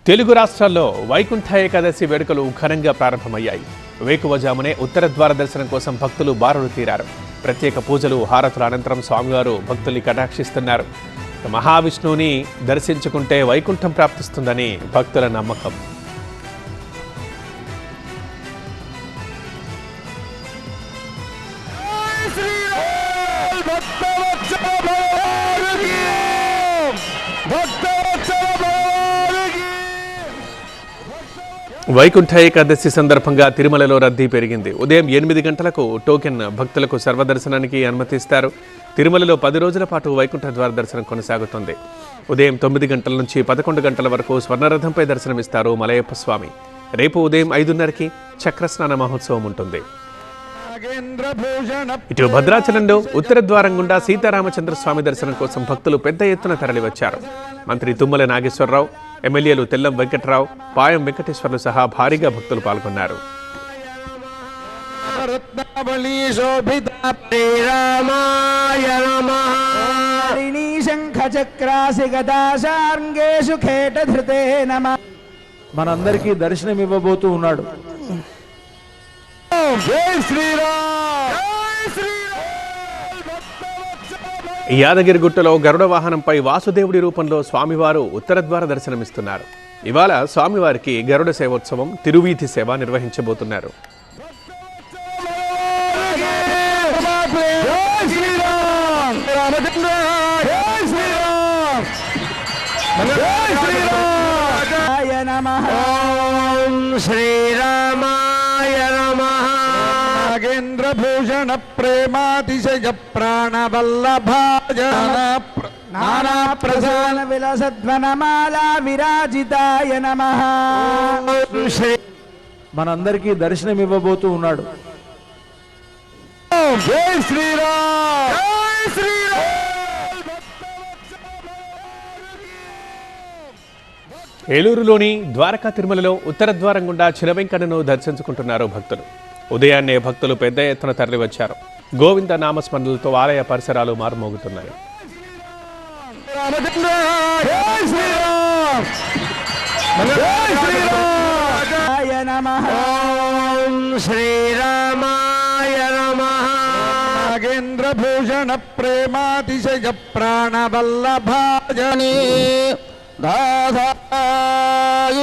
తెలుగు రాష్ట్రాల్లో వైకుంఠ ఏకాదశి వేడుకలు ఘనంగా ప్రారంభమయ్యాయి. వేకువజామునే ఉత్తర ద్వార దర్శనం కోసం భక్తులు బారులు తీరారు. ప్రత్యేక పూజలు, హారతుల అనంతరం స్వామివారు భక్తుల్ని కటాక్షిస్తున్నారు. మహావిష్ణువుని దర్శించుకుంటే వైకుంఠం ప్రాప్తిస్తుందని భక్తుల నమ్మకం. వైకుంఠ ఏకాదశి సందర్భంగా తిరుమలలో రద్దీ పెరిగింది. ఉదయం 8 గంటలకు టోకెన్ భక్తులకు సర్వదర్శనానికి అనుమతిస్తారు. తిరుమలలో 10 రోజుల పాటు వైకుంఠ ద్వార దర్శనం కొనసాగుతుంది. ఉదయం 9 గంటల నుంచి 11 గంటల వరకు స్వర్ణరథంపై దర్శనమిస్తారు మలయప్ప స్వామి. రేపు ఉదయం 5:30కి చక్రస్నాన మహోత్సవం ఉంటుంది. ఇటు భద్రాచలంలో ఉత్తర ద్వారం గుండా సీతారామచంద్ర స్వామి దర్శనం కోసం భక్తులు పెద్ద ఎత్తున తరలివచ్చారు. మంత్రి తుమ్మల నాగేశ్వరరావు, ఎమ్మెల్యేలు తెల్లం వెంకట్రావు, పాయం వెంకటేశ్వర్లు సహా భారీగా భక్తులు పాల్గొన్నారు. మనందరికీ దర్శనం ఇవ్వబోతూ ఉన్నాడు. యాదగిరిగుట్టలో గరుడ వాహనంపై వాసుదేవుడి రూపంలో స్వామివారు ఉత్తర ద్వార దర్శనమిస్తున్నారు. ఇవాళ స్వామివారికి గరుడ సేవోత్సవం, తిరువీధి సేవ నిర్వహించబోతున్నారు. నాగేంద్రభూషణ ప్రేమాతిశయ ప్రాణవల్లభాయ నానా ప్రధాన విలసధ్వనమాలా విరాజితాయ నమః. మనందరికీ దర్శనం ఇవ్వబోతూ ఉన్నాడు. జై శ్రీరామ్, జై శ్రీరామ్. ఏలూరులోని ద్వారకా తిరుమలలో ఉత్తర ద్వారం గుండా చినవెంకన్నను దర్శించుకుంటున్నారు భక్తులు. ఉదయాన్నే భక్తులు పెద్ద ఎత్తున తరలివచ్చారు. గోవింద నామస్మరణలతో ఆలయ పరిసరాలు మారుమోగుతున్నాయి. నాగేంద్రభూషణ ప్రేమాతిశయ ప్రాణవల్లభాయ దాదాయ